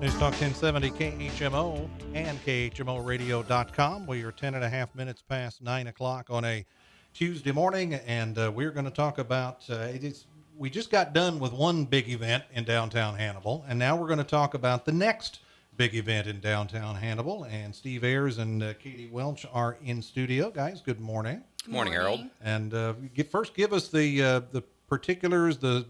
News Talk 1070 KHMO and KHMOradio.com. We are 10 and a half minutes past 9 o'clock on a Tuesday morning, and we're going to talk about we just got done with one big event in downtown Hannibal, and now we're going to talk about the next big event in downtown Hannibal. And Steve Ayers and Katy Welch are in studio. Guys, good morning. Good morning, Harold. And first, give us the particulars, the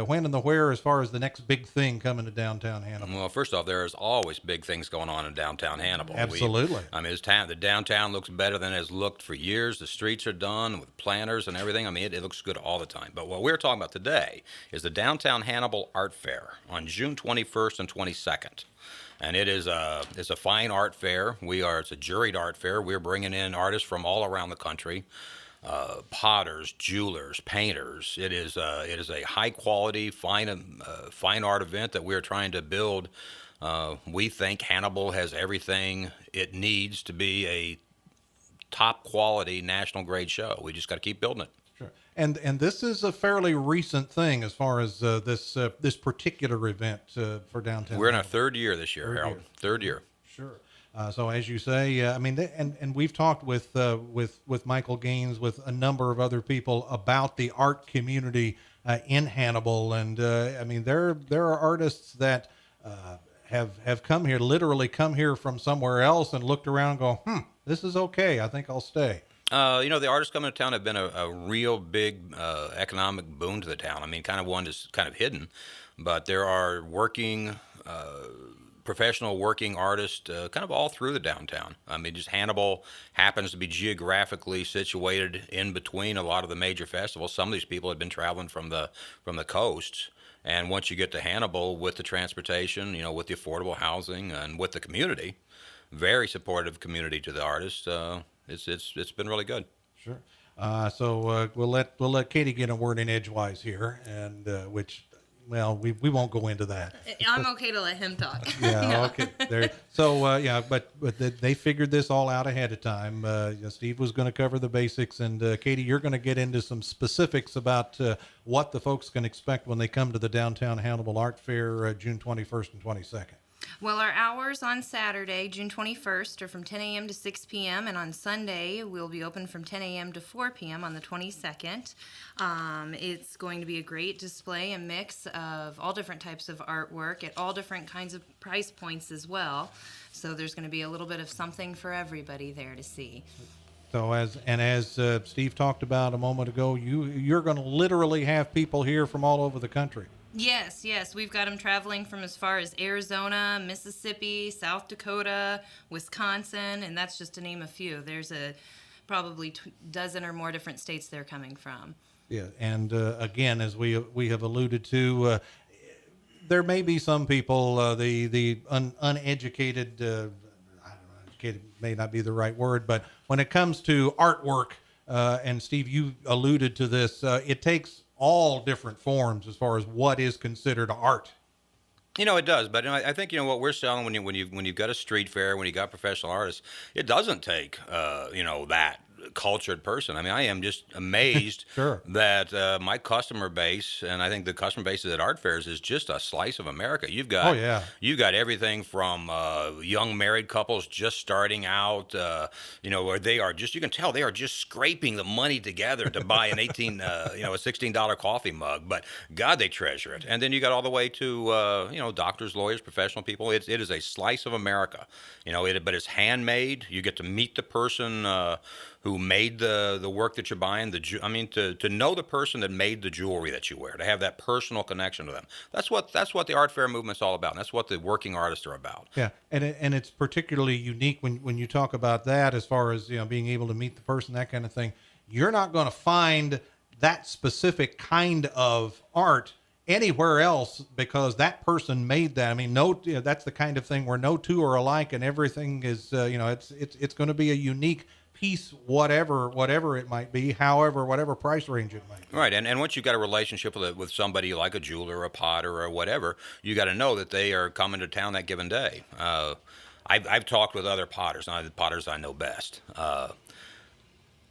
when and the where as far as the next big thing coming to downtown Hannibal. Well, first off, there's always big things going on in downtown Hannibal. Absolutely. The downtown looks better than it's looked for years. The streets are done with planters and everything. It looks good all the time. But what we're talking about today is the Downtown Hannibal Art Fair on June 21st and 22nd. And it's a fine art fair. It's a juried art fair. We're bringing in artists from all around the country. Potters, jewelers, painters. It is a high quality, fine art event that we're trying to build. We think Hannibal has everything it needs to be a top quality, national grade show. We just got to keep building it. Sure. And this is a fairly recent thing as far as this particular event for downtown. We're in our third year this year, Harold. Third year. Sure. So as you say, and we've talked with Michael Gaines, with a number of other people about the art community in Hannibal, and there are artists that have come here, literally come here from somewhere else, and looked around and go, this is okay. I think I'll stay. The artists coming to town have been a real big economic boon to the town. Kind of one is kind of hidden, but there are professional working artists kind of all through the downtown. Just Hannibal happens to be geographically situated in between a lot of the major festivals. Some of these people had been traveling from the coasts, and once you get to Hannibal with the transportation, with the affordable housing and with the community, very supportive community to the artists, it's been really good. Sure. So we'll let Katy get a word in edgewise here, and which. Well, we won't go into that. I'm okay to let him talk. Yeah, No. okay. There. So but they figured this all out ahead of time. Steve was going to cover the basics, and Katy, you're going to get into some specifics about what the folks can expect when they come to the Downtown Hannibal Art Fair, June 21st and 22nd. Well, our hours on Saturday, June 21st, are from 10 a.m. to 6 p.m., and on Sunday, we'll be open from 10 a.m. to 4 p.m. on the 22nd. It's going to be a great display and mix of all different types of artwork at all different kinds of price points as well. So there's going to be a little bit of something for everybody there to see. So as Steve talked about a moment ago, you're going to literally have people here from all over the country. Yes. We've got them traveling from as far as Arizona, Mississippi, South Dakota, Wisconsin, and that's just to name a few. There's probably dozen or more different states they're coming from. Yeah, and again, as we have alluded to, there may be some people, the uneducated, I don't know, educated may not be the right word, but when it comes to artwork, and Steve, you alluded to this, it takes all different forms as far as what is considered art. It does, but I think what we're selling when you've got a street fair, when you got professional artists, it doesn't take that cultured person. I am just amazed Sure. that my customer base, and I think the customer base at art fairs, is just a slice of America. You've got you've got everything from young married couples just starting out, where they are just, you can tell they are just scraping the money together to buy a $16 coffee mug, but God, they treasure it. And then you got all the way to doctors, lawyers, professional people. It is a slice of America, but it's handmade. You get to meet the person who made the work that you're buying, to know the person that made the jewelry that you wear, to have that personal connection to them. That's what the art fair movement's all about. And that's what the working artists are about. Yeah, and it's particularly unique when you talk about that, as far as being able to meet the person, that kind of thing. You're not going to find that specific kind of art anywhere else, because that person made that. That's the kind of thing where no two are alike, and everything is it's going to be a unique piece, whatever it might be, however, whatever price range it might be. Right, and once you've got a relationship with somebody like a jeweler or a potter or whatever, you got to know that they are coming to town that given day. I've talked with other potters, and the potters I know best.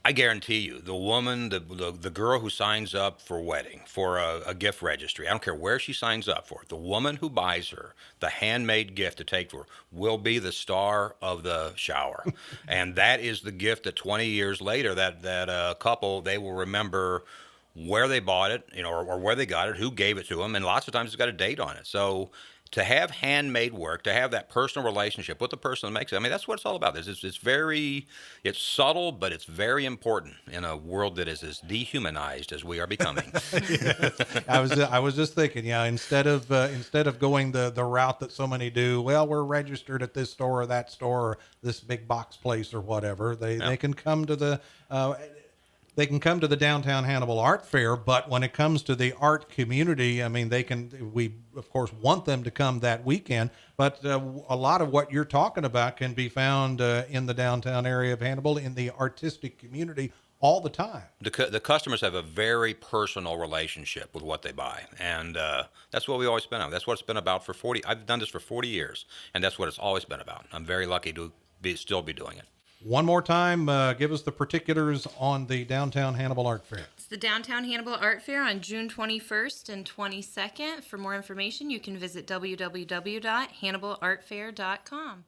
I guarantee you, the woman, the girl who signs up for a wedding, for a gift registry, I don't care where she signs up for it, the woman who buys her the handmade gift to take to her will be the star of the shower. And that is the gift that 20 years later, that couple, they will remember where they bought it, or where they got it, who gave it to them, and lots of times it's got a date on it. So to have handmade work, to have that personal relationship with the person that makes it, I mean, that's what it's all about. It's subtle, but it's very important in a world that is as dehumanized as we are becoming. I was just thinking, instead of going the route that so many do, well, we're registered at this store or that store or this big box place or whatever. They can come to the they can come to the Downtown Hannibal Art Fair, but when it comes to the art community, I mean, we of course want them to come that weekend, but a lot of what you're talking about can be found in the downtown area of Hannibal, in the artistic community, all the time. The customers have a very personal relationship with what they buy, and that's what we always been on. That's what it's been about for 40. I've done this for 40 years, and that's what it's always been about. I'm very lucky to still be doing it. One more time, give us the particulars on the Downtown Hannibal Art Fair. It's the Downtown Hannibal Art Fair on June 21st and 22nd. For more information, you can visit www.hannibalartfair.com.